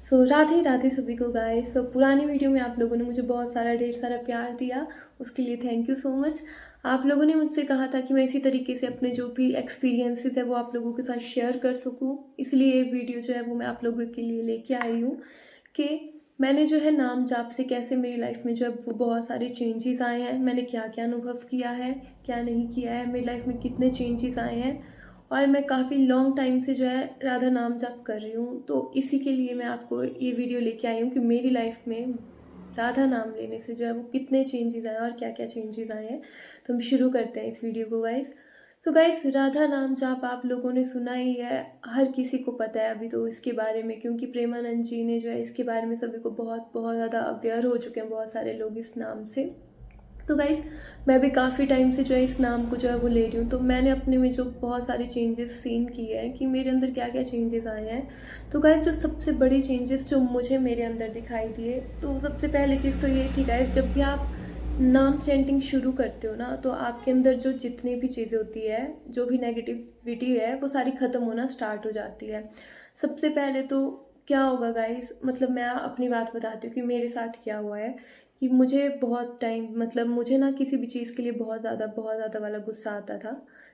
राधे राधे सभी को गाइस। पुरानी वीडियो में आप लोगों ने मुझे बहुत सारा ढेर सारा प्यार दिया, उसके लिए थैंक यू सो मच। आप लोगों ने मुझसे कहा था कि मैं इसी तरीके से अपने जो भी एक्सपीरियंसेस है वो आप लोगों के साथ शेयर कर सकूं, इसलिए ये वीडियो जो है वो मैं आप लोगों के लिए लेके आई हूँ कि मैंने जो है नाम जाप से कैसे मेरी लाइफ में जो है वो बहुत सारे चेंजेस आए हैं, मैंने क्या क्या अनुभव किया है, क्या नहीं किया है, मेरी लाइफ में कितने चेंजेस आए हैं। और मैं काफ़ी लॉन्ग टाइम से जो है राधा नाम जाप कर रही हूँ, तो इसी के लिए मैं आपको ये वीडियो लेके आई हूँ कि मेरी लाइफ में राधा नाम लेने से जो है वो कितने चेंजेस आए और क्या क्या चेंजेस आए हैं। तो हम शुरू करते हैं इस वीडियो को गाइस। तो गाइस, राधा नाम जाप आप लोगों ने सुना ही है, हर किसी को पता है अभी तो इसके बारे में, क्योंकि प्रेमानंद जी ने जो है इसके बारे में सभी को बहुत बहुत ज़्यादा अवेयर हो चुके हैं बहुत सारे लोग इस नाम से। तो गाइज़, मैं भी काफ़ी टाइम से जो है इस नाम को जो है वो ले रही हूँ, तो मैंने अपने में जो बहुत सारे चेंजेस सीन किए हैं कि मेरे अंदर क्या क्या चेंजेस आए हैं। तो गाइज़, जो सबसे बड़ी चेंजेस जो मुझे मेरे अंदर दिखाई दिए, तो सबसे पहली चीज़ तो ये थी गाइज़, जब भी आप नाम चैंटिंग शुरू करते हो ना, तो आपके अंदर जो जितनी भी चीज़ें होती है, जो भी नेगेटिविटी है, वो सारी ख़त्म होना स्टार्ट हो जाती है। सबसे पहले तो क्या होगा गाइस, मतलब मैं अपनी बात बताती हूँ कि मेरे साथ क्या हुआ है। कि मुझे बहुत टाइम, मतलब मुझे ना किसी भी चीज़ के लिए बहुत ज़्यादा वाला गुस्सा आता था।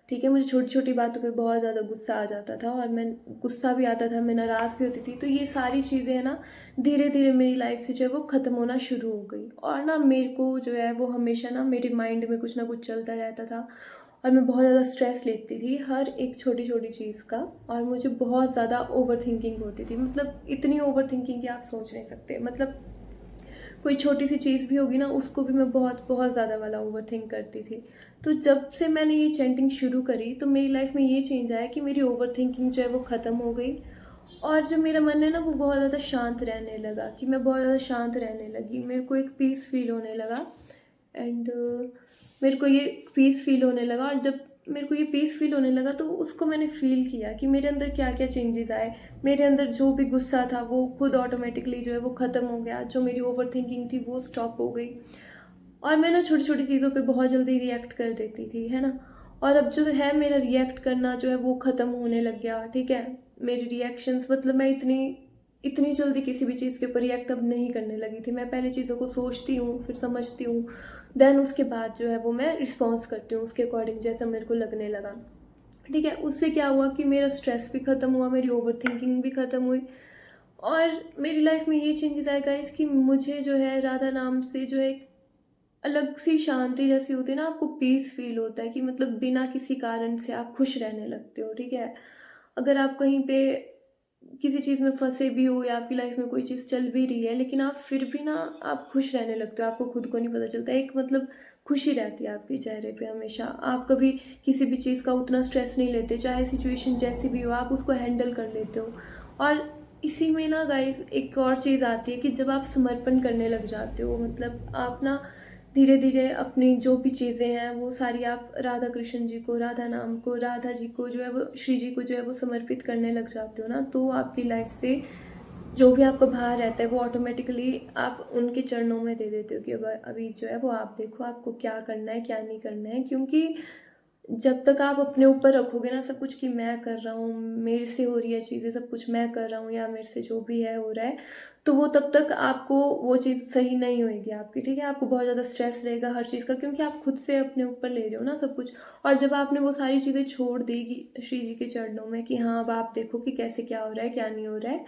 ठीक है, मुझे छोटी छोटी बातों पे बहुत ज़्यादा गुस्सा आ जाता था, और मैं गुस्सा भी आता था, मैं नाराज़ भी होती थी। तो ये सारी चीज़ें हैं ना, धीरे धीरे मेरी लाइफ से जो है वो ख़त्म होना शुरू हो गई। और ना मेरे को जो है वो हमेशा ना मेरे माइंड में कुछ ना कुछ चलता रहता था, और मैं बहुत ज़्यादा स्ट्रेस लेती थी हर एक छोटी छोटी चीज़ का। और मुझे बहुत ज़्यादा ओवर थिंकिंग होती थी, मतलब इतनी ओवर थिंकिंग कि आप सोच नहीं सकते। मतलब कोई छोटी सी चीज़ भी होगी ना, उसको भी मैं बहुत बहुत ज़्यादा वाला ओवर थिंक करती थी। तो जब से मैंने ये चैंटिंग शुरू करी, तो मेरी लाइफ में ये चेंज आया कि मेरी ओवर थिंकिंग जो है वो ख़त्म हो गई। और जो मेरा मन है ना, वो बहुत ज़्यादा शांत रहने लगा, कि मैं बहुत ज़्यादा शांत रहने लगी, मेरे को एक पीस फील होने लगा। एंड मेरे को ये पीस फील होने लगा, और जब मेरे को ये पीस फील होने लगा, तो उसको मैंने फील किया कि मेरे अंदर क्या क्या चेंजेस आए। मेरे अंदर जो भी गुस्सा था वो खुद ऑटोमेटिकली जो है वो ख़त्म हो गया, जो मेरी ओवर थिंकिंग थी वो स्टॉप हो गई। और मैं ना छोटी छोटी चीज़ों पे बहुत जल्दी रिएक्ट कर देती थी, है ना। और अब जो है मेरा रिएक्ट करना जो है वो ख़त्म होने लग गया। ठीक है, मेरी रिएक्शंस, मतलब मैं इतनी इतनी जल्दी किसी भी चीज़ के ऊपर रिएक्ट अब नहीं करने लगी थी। मैं पहले चीज़ों को सोचती हूँ, फिर समझती हूँ, देन उसके बाद जो है वो मैं रिस्पॉन्स करती हूँ उसके अकॉर्डिंग जैसा मेरे को लगने लगा। ठीक है, उससे क्या हुआ कि मेरा स्ट्रेस भी ख़त्म हुआ, मेरी ओवर थिंकिंग भी ख़त्म हुई। और मेरी लाइफ में ये चेंजेस आए गाइस कि मुझे जो है राधा नाम से जो है एक अलग सी शांति जैसी होती है ना, आपको पीस फील होता है कि मतलब बिना किसी कारण से आप खुश रहने लगते हो। ठीक है, अगर आप कहीं पे किसी चीज़ में फंसे भी हो, या आपकी लाइफ में कोई चीज़ चल भी रही है, लेकिन आप फिर भी ना आप खुश रहने लगते हो, आपको खुद को नहीं पता चलता। एक मतलब खुशी रहती है आपके चेहरे पे हमेशा। आप कभी किसी भी चीज़ का उतना स्ट्रेस नहीं लेते, चाहे सिचुएशन जैसी भी हो, आप उसको हैंडल कर लेते हो। और इसी में ना गाइस एक और चीज़ आती है कि जब आप समर्पण करने लग जाते हो, मतलब आप ना धीरे धीरे अपनी जो भी चीज़ें हैं वो सारी आप राधा कृष्ण जी को, राधा नाम को, राधा जी को जो है वो, श्री जी को जो है वो समर्पित करने लग जाते हो ना, तो आपकी लाइफ से जो भी आपका भार रहता है वो ऑटोमेटिकली आप उनके चरणों में दे देते हो कि अब अभी जो है वो आप देखो आपको क्या करना है क्या नहीं करना है। क्योंकि जब तक आप अपने ऊपर रखोगे ना सब कुछ कि मैं कर रहा हूँ, मेरे से हो रही है चीज़ें, सब कुछ मैं कर रहा हूँ, या मेरे से जो भी है हो रहा है, तो वो तब तक आपको वो चीज़ सही नहीं होएगी आपकी। ठीक है, आपको बहुत ज़्यादा स्ट्रेस रहेगा हर चीज़ का, क्योंकि आप खुद से अपने ऊपर ले रहे हो ना सब कुछ। और जब आपने वो सारी चीज़ें छोड़ देगी श्री जी के चरणों में कि हाँ अब आप देखो कि कैसे क्या हो रहा है क्या नहीं हो रहा है,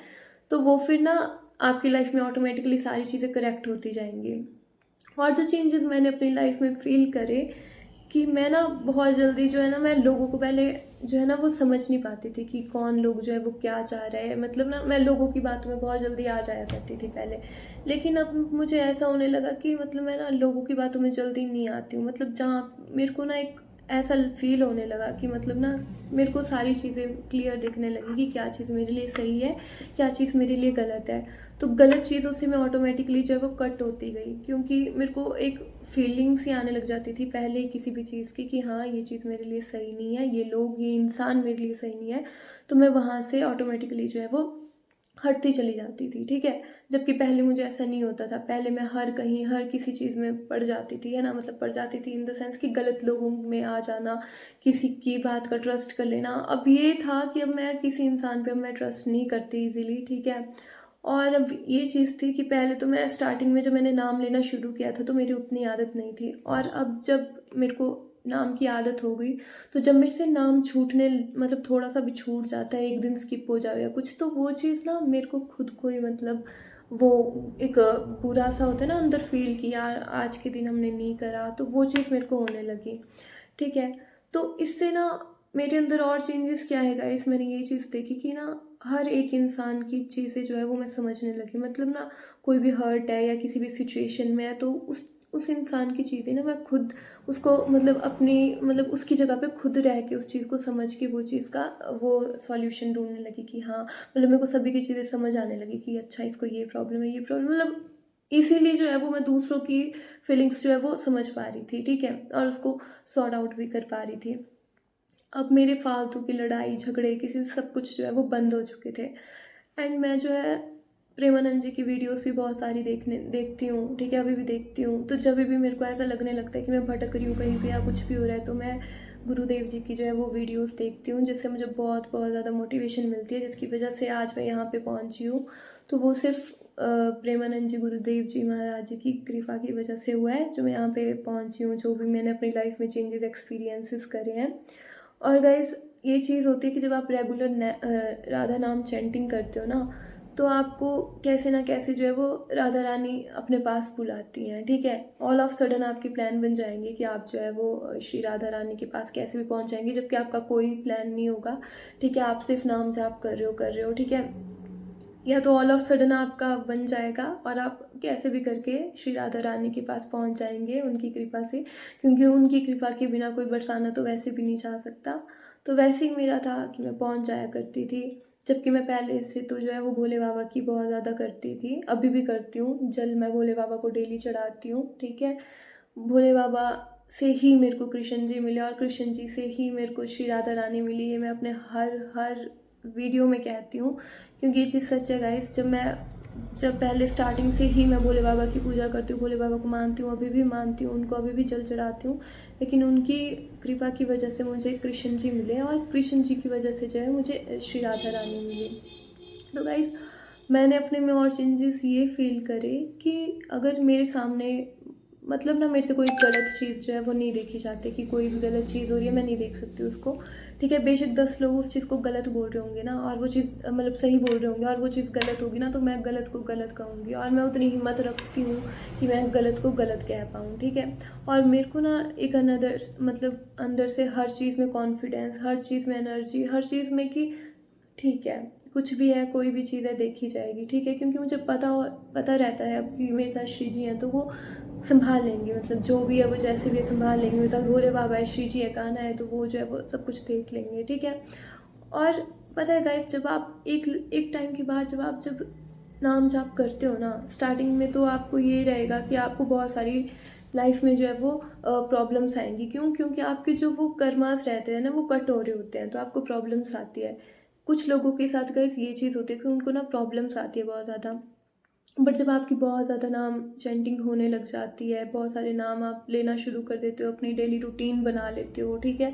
तो वो फिर ना आपकी लाइफ में ऑटोमेटिकली सारी चीज़ें करेक्ट होती जाएंगी। और जो चेंजेस मैंने अपनी लाइफ में फ़ील करे कि मैं ना बहुत जल्दी जो है ना, मैं लोगों को पहले जो है ना वो समझ नहीं पाती थी कि कौन लोग जो है वो क्या चाह रहे हैं, मतलब ना मैं लोगों की बातों में बहुत जल्दी आ जाया करती थी पहले। लेकिन अब मुझे ऐसा होने लगा कि मतलब मैं ना लोगों की बातों में जल्दी नहीं आती हूँ। मतलब जहाँ मेरे को ना एक ऐसा फील होने लगा कि मतलब ना मेरे को सारी चीज़ें क्लियर दिखने लगी कि क्या चीज़ मेरे लिए सही है, क्या चीज़ मेरे लिए गलत है। तो गलत चीज़ों से मैं ऑटोमेटिकली जो है वो कट होती गई, क्योंकि मेरे को एक फीलिंग सी आने लग जाती थी पहले किसी भी चीज़ की कि हाँ ये चीज़ मेरे लिए सही नहीं है, ये लोग, ये इंसान मेरे लिए सही नहीं है। तो मैं वहाँ से ऑटोमेटिकली जो है वो हटती चली जाती थी। ठीक है, जबकि पहले मुझे ऐसा नहीं होता था। पहले मैं हर कहीं हर किसी चीज़ में पड़ जाती थी, है ना, मतलब पड़ जाती थी इन द सेंस कि गलत लोगों में आ जाना, किसी की बात का ट्रस्ट कर लेना। अब ये था कि अब मैं किसी इंसान पे अब मैं ट्रस्ट नहीं करती इजीली। ठीक है, और अब ये चीज़ थी कि पहले तो मैं स्टार्टिंग में जब मैंने नाम लेना शुरू किया था तो मेरी उतनी आदत नहीं थी, और अब जब मेरे को नाम की आदत हो गई तो जब मेरे से नाम छूटने मतलब थोड़ा सा भी छूट जाता है, एक दिन स्किप हो जाए या कुछ, तो वो चीज़ ना मेरे को खुद को ही मतलब वो एक बुरा सा होता है ना अंदर फील कि यार आज के दिन हमने नहीं करा, तो वो चीज़ मेरे को होने लगी। ठीक है, तो इससे ना मेरे अंदर और चेंजेस क्या है गाइस, मैंने ये चीज़ देखी कि ना हर एक इंसान की चीज़ें जो है वो मैं समझने लगी। मतलब ना कोई भी हर्ट है या किसी भी सिचुएशन में है तो उस इंसान की चीज़ें ना मैं खुद उसको मतलब अपनी मतलब उसकी जगह पे खुद रह के उस चीज़ को समझ के वो चीज़ का वो सॉल्यूशन ढूंढने लगी कि हाँ मतलब मेरे को सभी की चीज़ें समझ आने लगी कि अच्छा इसको ये प्रॉब्लम है, ये प्रॉब्लम, मतलब इसीलिए जो है वो मैं दूसरों की फीलिंग्स जो है वो समझ पा रही थी। ठीक है, और उसको सॉर्ट आउट भी कर पा रही थी। अब मेरे फालतू की लड़ाई झगड़े किसी से सब कुछ जो है वो बंद हो चुके थे। एंड मैं जो है प्रेमानंद जी की वीडियोस भी बहुत सारी देखती हूँ। ठीक है, अभी भी देखती हूँ। तो जब भी मेरे को ऐसा लगने लगता है कि मैं भटक रही हूँ कहीं पे या कुछ भी हो रहा है तो मैं गुरुदेव जी की जो है वो वीडियोस देखती हूँ, जिससे मुझे बहुत बहुत ज़्यादा मोटिवेशन मिलती है, जिसकी वजह से आज मैं यहाँ पे पहुँची हूँ। तो वो सिर्फ प्रेमानंद जी गुरुदेव जी महाराज जी की कृपा की वजह से हुआ है जो मैं यहाँ पे पहुँची हूँ, जो भी मैंने अपनी लाइफ में चेंजेस एक्सपीरियंसेस करे हैं। और गाइज ये चीज़ होती है कि जब आप रेगुलर राधा नाम चैंटिंग करते हो ना तो आपको कैसे ना कैसे जो है वो राधा रानी अपने पास बुलाती हैं। ठीक है, ऑल ऑफ सडन आपके प्लान बन जाएंगे कि आप जो है वो श्री राधा रानी के पास कैसे भी पहुंच जाएंगे, जबकि आपका कोई प्लान नहीं होगा। ठीक है, आप सिर्फ नाम जाप कर रहे हो। ठीक है, या तो ऑल ऑफ सडन आपका बन जाएगा और आप कैसे भी करके श्री राधा रानी के पास पहुंच जाएंगे उनकी कृपा से, क्योंकि उनकी कृपा के बिना कोई बरसाना तो वैसे भी नहीं जा सकता। तो वैसे ही मेरा था कि मैं पहुंच जाया करती थी, जबकि मैं पहले से तो जो है वो भोले बाबा की बहुत ज़्यादा करती थी, अभी भी करती हूँ। जल मैं भोले बाबा को डेली चढ़ाती हूँ। ठीक है, भोले बाबा से ही मेरे को कृष्ण जी मिले और कृष्ण जी से ही मेरे को श्री राधा रानी मिली, ये मैं अपने हर हर वीडियो में कहती हूँ, क्योंकि ये चीज़ सच है गाइस। जब पहले स्टार्टिंग से ही मैं भोले बाबा की पूजा करती हूँ, भोले बाबा को मानती हूँ, अभी भी मानती हूँ उनको, अभी भी जल चढ़ाती हूँ, लेकिन उनकी कृपा की वजह से मुझे कृष्ण जी मिले और कृष्ण जी की वजह से जो है मुझे श्री राधा रानी मिली। तो गाइस मैंने अपने में और चेंजेस ये फील करे कि अगर मेरे सामने मतलब ना मेरे से कोई गलत चीज़ जो है वो नहीं देखी जाती, कि कोई भी गलत चीज़ हो रही है मैं नहीं देख सकती उसको। ठीक है, बेशक 10 लोग उस चीज़ को गलत बोल रहे होंगे ना और वो चीज़ मतलब सही बोल रहे होंगे और वो चीज़ गलत होगी ना, तो मैं गलत को गलत कहूँगी और मैं उतनी हिम्मत रखती हूँ कि मैं गलत को गलत कह पाऊँ। ठीक है, और मेरे को ना एक अनदर मतलब अंदर से हर चीज़ में कॉन्फिडेंस, हर चीज़ में एनर्जी, हर चीज़ में कि ठीक है कुछ भी है, कोई भी चीज़ है देखी जाएगी। ठीक है, क्योंकि मुझे पता रहता है अब कि मेरे साथ श्री जी हैं तो वो संभाल लेंगे, मतलब जो भी है वो जैसे भी है संभाल लेंगे। मेरे साथ भोले बाबा है, श्री जी है, गाना है, तो वो जो है वो सब कुछ देख लेंगे। ठीक है, और पता है गाइस जब आप एक टाइम के बाद जब नाम जाप करते हो ना, स्टार्टिंग में तो आपको ये रहेगा कि आपको बहुत सारी लाइफ में जो है वो प्रॉब्लम्स आएंगी। क्योंकि आपके जो वो कर्मास रहते हैं ना वो कट हो रहे होते हैं, तो आपको प्रॉब्लम्स आती है। कुछ लोगों के साथ गाइस ये चीज़ होती है कि उनको ना प्रॉब्लम्स आती है बहुत ज़्यादा, बट जब आपकी बहुत ज़्यादा नाम चैंटिंग होने लग जाती है, बहुत सारे नाम आप लेना शुरू कर देते हो, अपनी डेली रूटीन बना लेते हो। ठीक है,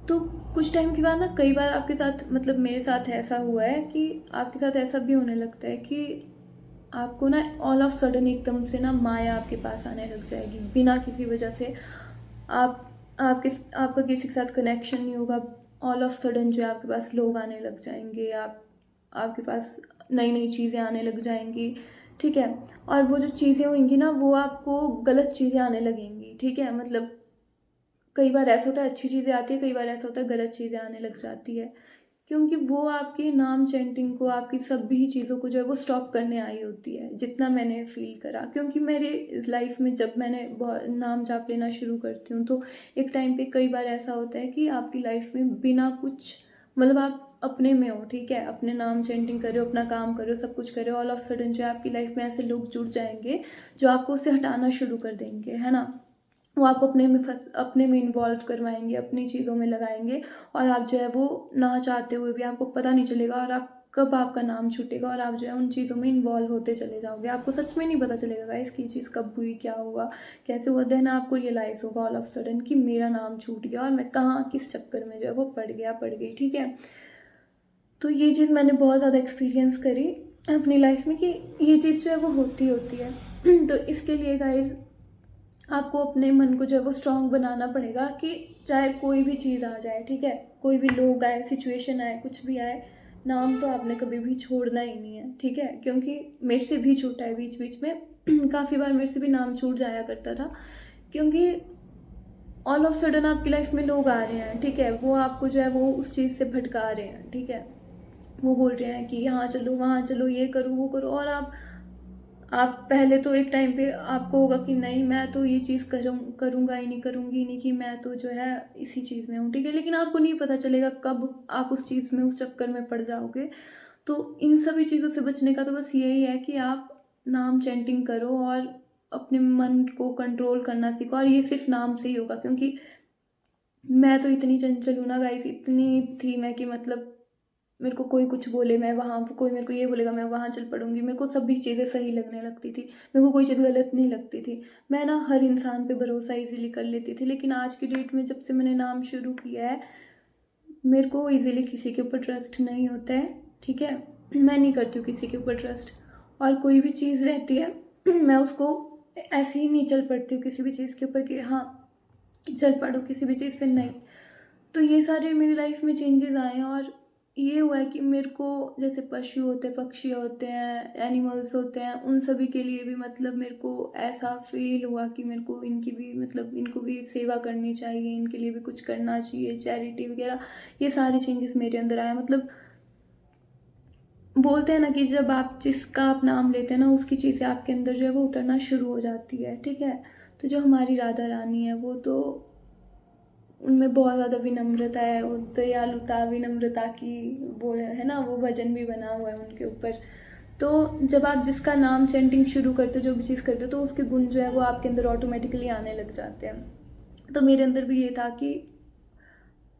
तो कुछ टाइम के बाद ना कई बार आपके साथ मतलब मेरे साथ ऐसा हुआ है कि आपके साथ ऐसा भी होने लगता है कि आपको ना ऑल ऑफ सडन एकदम से ना माया आपके पास आने लग जाएगी बिना किसी वजह से। आप आपका किसी के साथ कनेक्शन नहीं होगा, ऑल ऑफ सडन जो है आपके पास लोग आने लग जाएंगे, आपके पास नई नई चीज़ें आने लग जाएंगी। ठीक है, और वो जो चीज़ें होंगी ना वो आपको गलत चीज़ें आने लगेंगी। ठीक है, मतलब कई बार ऐसा होता है अच्छी चीज़ें आती है, कई बार ऐसा होता है गलत चीज़ें आने लग जाती है, क्योंकि वो आपके नाम चैंटिंग को, आपकी सभी चीज़ों को जो है वो स्टॉप करने आई होती है, जितना मैंने फील करा। क्योंकि मेरे लाइफ में जब मैंने बहुत नाम जाप लेना शुरू करती हूँ तो एक टाइम पे कई बार ऐसा होता है कि आपकी लाइफ में बिना कुछ मतलब आप अपने में हो। ठीक है, अपने नाम चैंटिंग कर रहे हो, अपना काम कर रहे हो, सब कुछ कर रहे हो, ऑल ऑफ सडन जो है आपकी लाइफ में ऐसे लोग जुड़ जाएंगे जो आपको उससे हटाना शुरू कर देंगे, है ना। वो आपको अपने में इन्वॉल्व करवाएंगे, अपनी चीज़ों में लगाएंगे, और आप जो है वो ना चाहते हुए भी आपको पता नहीं चलेगा और आप कब आपका नाम छूटेगा और आप जो है उन चीज़ों में इन्वॉल्व होते चले जाओगे। आपको सच में नहीं पता चलेगा गाइस कि ये चीज़ कब हुई, क्या हुआ, कैसे हुआ। देन आपको रियलाइज़ होगा ऑल ऑफ सडन कि मेरा नाम छूट गया और मैं कहाँ किस चक्कर में जो है वो पड़ गई। ठीक है, तो ये चीज़ मैंने बहुत ज़्यादा एक्सपीरियंस करी। अपनी लाइफ में कि ये चीज़ जो है वो होती है। तो इसके लिए गाइज आपको अपने मन को जो है वो स्ट्रांग बनाना पड़ेगा कि चाहे कोई भी चीज़ आ जाए, ठीक है, कोई भी लोग आए, सिचुएशन आए, कुछ भी आए, नाम तो आपने कभी भी छोड़ना ही नहीं है, ठीक है। क्योंकि मेरे से भी छूटा है बीच बीच में काफ़ी बार मेरे से भी नाम छूट जाया करता था, क्योंकि ऑल ऑफ सडन आपकी लाइफ में लोग आ रहे हैं, ठीक है, वो आपको जो है वो उस चीज़ से भटका रहे हैं, ठीक है, वो बोल रहे हैं कि यहाँ चलो वहाँ चलो, ये करो वो करो, और आप पहले तो एक टाइम पे आपको होगा कि नहीं मैं तो ये चीज़ करूँगा ही नहीं, करूँगी ही नहीं, कि मैं तो जो है इसी चीज़ में हूँ, ठीक है, लेकिन आपको नहीं पता चलेगा कब आप उस चीज़ में, उस चक्कर में पड़ जाओगे। तो इन सभी चीज़ों से बचने का तो बस यही है कि आप नाम चैंटिंग करो और अपने मन को कंट्रोल करना सीखो, और ये सिर्फ नाम से ही होगा, क्योंकि मैं तो इतनी चंचल हूँ ना गाइस, इतनी थी मैं कि मतलब मेरे को कोई कुछ बोले, मैं वहाँ कोई मेरे को ये बोलेगा मैं वहाँ चल पड़ूंगी, मेरे को सभी चीज़ें सही लगने लगती थी, मेरे को कोई चीज़ गलत नहीं लगती थी, मैं ना हर इंसान पे भरोसा इजीली कर लेती थी। लेकिन आज की डेट में जब से मैंने नाम शुरू किया है, मेरे को इजीली किसी के ऊपर ट्रस्ट नहीं होता है, ठीक है, मैं नहीं करती हूँ किसी के ऊपर ट्रस्ट, और कोई भी चीज़ रहती है मैं उसको ऐसे ही नहीं चल पड़ती हूँ किसी भी चीज़ के ऊपर कि हाँ चल पड़ो किसी भी चीज़ पे, नहीं। तो ये सारे मेरी लाइफ में चेंजेस आए हैं, और ये हुआ है कि मेरे को जैसे पशु होते हैं, पक्षी होते हैं, एनिमल्स होते हैं, उन सभी के लिए भी मतलब मेरे को ऐसा फील हुआ कि मेरे को इनकी भी मतलब इनको भी सेवा करनी चाहिए, इनके लिए भी कुछ करना चाहिए, चैरिटी वगैरह, ये सारे चेंजेस मेरे अंदर आए। मतलब बोलते हैं ना कि जब आप जिसका आप नाम लेते हैं ना, उसकी चीज़ें आपके अंदर जो है वो उतरना शुरू हो जाती है, ठीक है। तो जो हमारी राधा रानी है वो तो, उनमें बहुत ज़्यादा विनम्रता है, वो दयालुता विनम्रता की वो है ना, वो भजन भी बना हुआ है उनके ऊपर। तो जब आप जिसका नाम चैंटिंग शुरू करते हो, जो भी चीज़ करते हो, तो उसके गुण जो है वो आपके अंदर ऑटोमेटिकली आने लग जाते हैं। तो मेरे अंदर भी ये था कि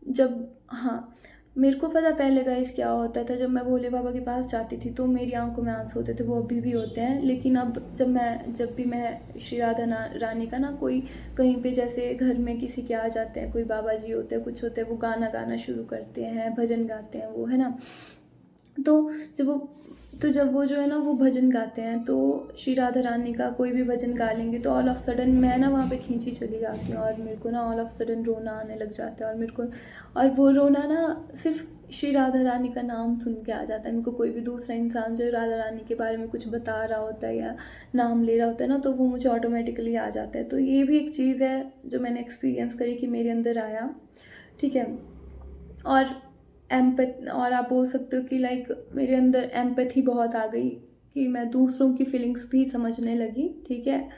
जब, हाँ, मेरे को पता पहले गाइस क्या होता था, जब मैं भोले बाबा के पास जाती थी तो मेरी आंखों में आंसू होते थे, वो अभी भी होते हैं। लेकिन अब जब भी मैं श्री राधा रानी का ना कोई कहीं पे जैसे घर में किसी के आ जाते हैं, कोई बाबा जी होते हैं, कुछ होते हैं, वो गाना गाना शुरू करते हैं, भजन गाते हैं, वो है ना, तो जब वो जो है ना वो भजन गाते हैं, तो श्री राधा रानी का कोई भी भजन गा लेंगे, तो ऑल ऑफ सडन मैं ना वहाँ पे खींची चली जाती हूँ, और मेरे को ना ऑल ऑफ सडन रोना आने लग जाता है, और मेरे को, और वो रोना ना सिर्फ श्री राधा रानी का नाम सुन के आ जाता है। मेरे को कोई भी दूसरा इंसान जो राधा रानी के बारे में कुछ बता रहा होता है या नाम ले रहा होता है ना, तो वो मुझे ऑटोमेटिकली आ जाता है। तो ये भी एक चीज़ है जो मैंने एक्सपीरियंस करी कि मेरे अंदर आया, ठीक है। और और आप बोल सकते हो कि लाइक मेरे अंदर एम्पैथी बहुत आ गई, कि मैं दूसरों की फीलिंग्स भी समझने लगी, ठीक है,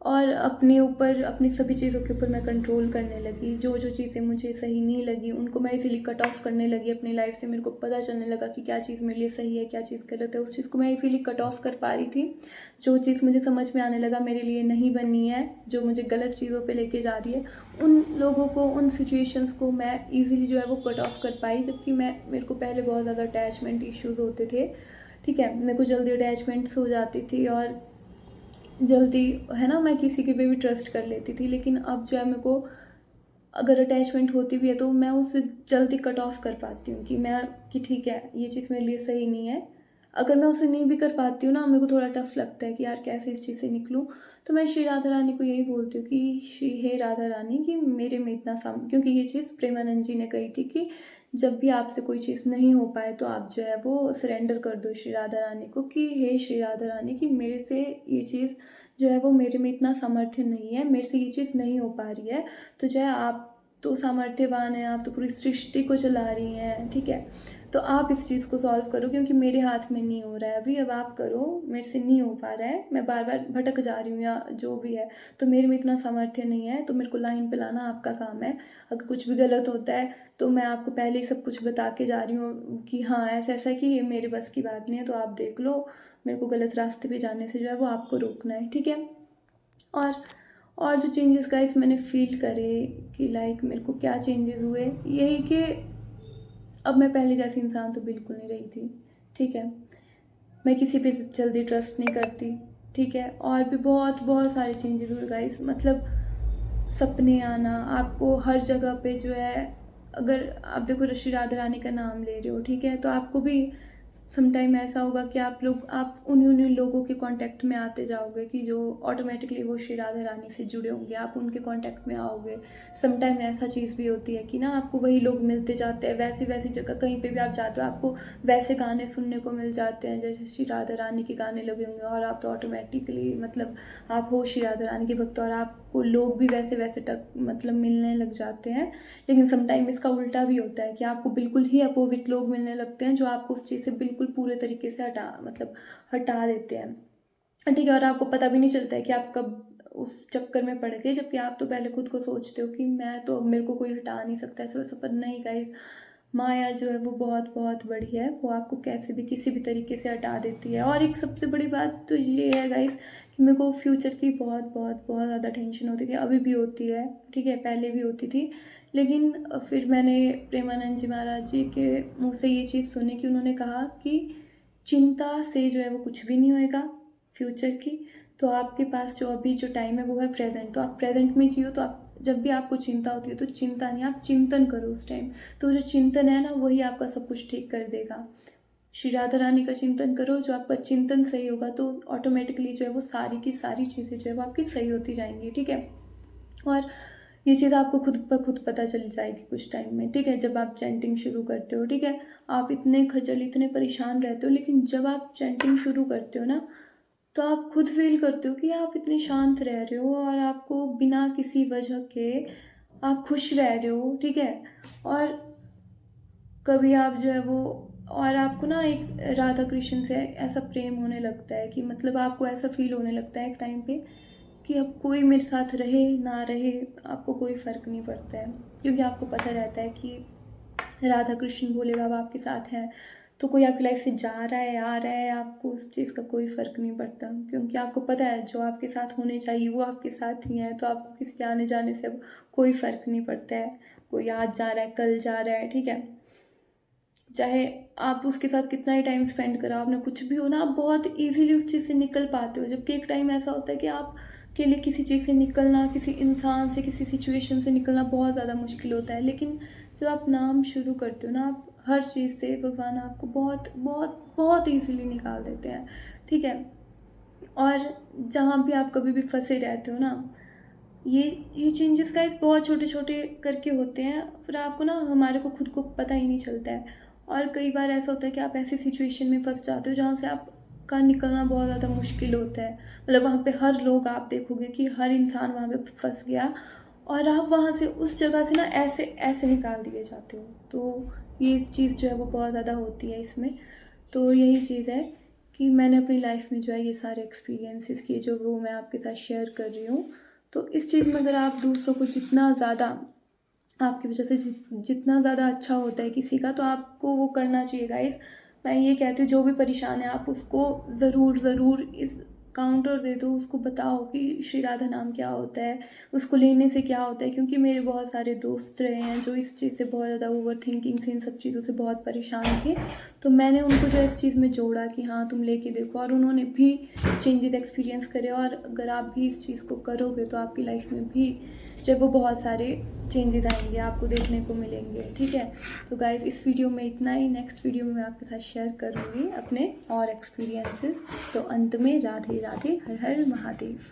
और अपने ऊपर, अपनी सभी चीज़ों के ऊपर मैं कंट्रोल करने लगी। जो जो चीज़ें मुझे सही नहीं लगी उनको मैं इजीली कट ऑफ करने लगी अपनी लाइफ से। मेरे को पता चलने लगा कि क्या चीज़ मेरे लिए सही है, क्या चीज़ गलत है, उस चीज़ को मैं इजीली कट ऑफ कर पा रही थी। जो चीज़ मुझे समझ में आने लगा मेरे लिए नहीं बनी है, जो मुझे गलत चीज़ों पे लेके जा रही है, उन लोगों को, उन सिचुएशंस को मैं ईज़िली जो है वो कट ऑफ कर पाई। जबकि मेरे को पहले बहुत ज़्यादा अटैचमेंट इश्यूज़ होते थे, ठीक है, मेरे को जल्दी अटैचमेंट्स हो जाती थी, और जल्दी है ना मैं किसी के पे भी ट्रस्ट कर लेती थी। लेकिन अब जो है मेरे को अगर अटैचमेंट होती भी है तो मैं उससे जल्दी कट ऑफ कर पाती हूँ कि ठीक है ये चीज़ मेरे लिए सही नहीं है। अगर मैं उसे नहीं भी कर पाती हूँ ना, मेरे को थोड़ा टफ लगता है कि यार कैसे इस चीज़ से निकलूँ, तो मैं श्री राधा रानी को यही बोलती हूँ कि श्री हे राधा रानी कि मेरे में इतना क्योंकि ये चीज़ प्रेमानंद जी ने कही थी कि जब भी आपसे कोई चीज़ नहीं हो पाए तो आप जो है वो सरेंडर कर दो श्री राधा रानी को, कि हे श्री राधा रानी कि मेरे से ये चीज़ जो है वो, मेरे में इतना सामर्थ्य नहीं है, मेरे से ये चीज़ नहीं हो पा रही है, तो जो है आप तो सामर्थ्यवान हैं, आप तो पूरी सृष्टि को चला रही हैं, ठीक है, तो आप इस चीज़ को सॉल्व करो, क्योंकि मेरे हाथ में नहीं हो रहा है अभी, अब आप करो, मेरे से नहीं हो पा रहा है, मैं बार बार भटक जा रही हूँ या जो भी है, तो मेरे में इतना सामर्थ्य नहीं है, तो मेरे को लाइन पे लाना आपका काम है। अगर कुछ भी गलत होता है तो मैं आपको पहले ही सब कुछ बता के जा रही हूँ कि हाँ ऐसा ऐसा कि ये मेरे बस की बात नहीं है, तो आप देख लो, मेरे को गलत रास्ते पे जाने से जो है वो आपको रोकना है, ठीक है। और जो चेंजेस गाइस मैंने फील करे कि लाइक मेरे को क्या चेंजेस हुए, यही कि अब मैं पहले जैसी इंसान तो बिल्कुल नहीं रही थी, ठीक है, मैं किसी पे जल्दी ट्रस्ट नहीं करती, ठीक है, और भी बहुत बहुत सारे चेंजेस हुए गाइस। मतलब सपने आना, आपको हर जगह पे जो है, अगर आप देखो श्री राधा रानी का नाम ले रहे हो, ठीक है, तो आपको भी सम टाइम ऐसा होगा कि आप उन्हीं लोगों के कांटेक्ट में आते जाओगे कि जो ऑटोमेटिकली वो श्री राधा रानी से जुड़े होंगे, आप उनके कांटेक्ट में आओगे। सम टाइम ऐसा चीज़ भी होती है कि ना आपको वही लोग मिलते जाते हैं, वैसी वैसी जगह कहीं पे भी आप जाते हो आपको वैसे गाने सुनने को मिल जाते हैं जैसे श्री राधा रानी के गाने लगे होंगे, और आप तो ऑटोमेटिकली मतलब आप हो श्री राधा रानी के भक्त और आपको लोग भी वैसे वैसे मतलब मिलने लग जाते हैं। लेकिन समटाइम इसका उल्टा भी होता है कि आपको बिल्कुल ही अपोजिट लोग मिलने लगते हैं जो आपको उस चीज़ से बिल्कुल पूरे तरीके से हटा देते हैं, ठीक है। और आपको पता भी नहीं चलता है कि आप कब उस चक्कर में पड़ गए, जबकि आप तो पहले खुद को सोचते हो कि मैं तो, मेरे को कोई हटा नहीं सकता ऐसा वैसा। पर नहीं गाइस, माया जो है वो बहुत बहुत बड़ी है, वो आपको कैसे भी किसी भी तरीके से हटा देती है। और एक सबसे बड़ी बात तो ये है गाइस कि मेरे को फ्यूचर की बहुत बहुत बहुत ज़्यादा टेंशन होती थी, अभी भी होती है, ठीक है, पहले भी होती थी। लेकिन फिर मैंने प्रेमानंद जी महाराज जी के मुँह से ये चीज़ सुनी कि उन्होंने कहा कि चिंता से जो है वो कुछ भी नहीं होएगा फ्यूचर की। तो आपके पास जो अभी जो टाइम है वो है प्रेजेंट, तो आप प्रेजेंट में जियो। तो आप जब भी आपको चिंता होती है तो चिंता नहीं, आप चिंतन करो उस टाइम। तो जो चिंतन है ना वही आपका सब कुछ ठीक कर देगा। श्री राधा रानी का चिंतन करो, जो आपका चिंतन सही होगा तो ऑटोमेटिकली जो है वो सारी की सारी चीज़ें जो है वो आपकी सही होती जाएंगी, ठीक है। और ये चीज़ आपको खुद ब खुद पता चल जाएगी कुछ टाइम में, ठीक है। जब आप चैंटिंग शुरू करते हो, ठीक है, आप इतने खजल इतने परेशान रहते हो, लेकिन जब आप चैंटिंग शुरू करते हो ना तो आप खुद फील करते हो कि आप इतने शांत रह रहे हो और आपको बिना किसी वजह के आप खुश रह रहे हो, ठीक है। और कभी आप जो है वो, और आपको ना एक राधा कृष्ण से ऐसा प्रेम होने लगता है कि मतलब आपको ऐसा फील होने लगता है एक टाइम पे कि अब कोई मेरे साथ रहे ना रहे आपको कोई फ़र्क नहीं पड़ता है, क्योंकि आपको पता रहता है कि राधा कृष्ण भोले बाबा आपके साथ हैं। तो कोई आपकी लाइफ से जा रहा है आ रहा है, आपको उस चीज़ का कोई फ़र्क नहीं पड़ता, क्योंकि आपको पता है जो आपके साथ होने चाहिए वो आपके साथ ही है। तो आपको किसी के आने जाने से अब कोई फ़र्क नहीं पड़ता है, कोई आज जा रहा है कल जा रहा है, ठीक है। चाहे आप उसके साथ कितना ही टाइम स्पेंड करा, आपने कुछ भी हो ना, आप बहुत इजीली उस चीज़ से निकल पाते हो। जबकि एक टाइम ऐसा होता है कि आप के लिए किसी चीज़ से निकलना, किसी इंसान से, किसी सिचुएशन से निकलना बहुत ज़्यादा मुश्किल होता है। लेकिन जब आप नाम शुरू करते हो ना, आप हर चीज़ से भगवान आपको बहुत बहुत बहुत ईजीली निकाल देते हैं, ठीक है। और जहाँ भी आप कभी भी फंसे रहते हो ना, ये चेंजेस गाइस बहुत छोटे छोटे करके होते हैं, फिर आपको ना हमारे को खुद को पता ही नहीं चलता है। और कई बार ऐसा होता है कि आप ऐसी सिचुएशन में फंस जाते हो जहाँ से आपका निकलना बहुत ज़्यादा मुश्किल होता है। मतलब वहाँ पे हर लोग, आप देखोगे कि हर इंसान वहाँ पे फंस गया और आप वहाँ से उस जगह से ना ऐसे ऐसे निकाल दिए जाते हो। तो ये चीज़ जो है वो बहुत ज़्यादा होती है इसमें। तो यही चीज़ है कि मैंने अपनी लाइफ में जो है ये सारे एक्सपीरियंसेस किए जो वो मैं आपके साथ शेयर कर रही हूँ। तो इस चीज़ में अगर आप दूसरों को जितना ज़्यादा, आपकी वजह से जितना ज़्यादा अच्छा होता है किसी का, तो आपको वो करना चाहिए गाइस। मैं ये कहती हूँ जो भी परेशान है आप उसको ज़रूर इस काउंटर दे दो, उसको बताओ कि श्री राधा नाम क्या होता है, उसको लेने से क्या होता है। क्योंकि मेरे बहुत सारे दोस्त रहे हैं जो इस चीज़ से बहुत ज़्यादा ओवर थिंकिंग से, इन सब चीज़ों से बहुत परेशान थे। तो मैंने उनको जो इस चीज़ में जोड़ा कि हाँ तुम लेके देखो, और उन्होंने भी चेंजेस एक्सपीरियंस करे। और अगर आप भी इस चीज़ को करोगे तो आपकी लाइफ में भी जब वो बहुत सारे चेंजेस आएंगे आपको देखने को मिलेंगे, ठीक है। तो गाइज इस वीडियो में इतना ही। नेक्स्ट वीडियो में मैं आपके साथ शेयर करूँगी अपने और एक्सपीरियंसेस। तो अंत में राधे राधे, हर हर महादेव।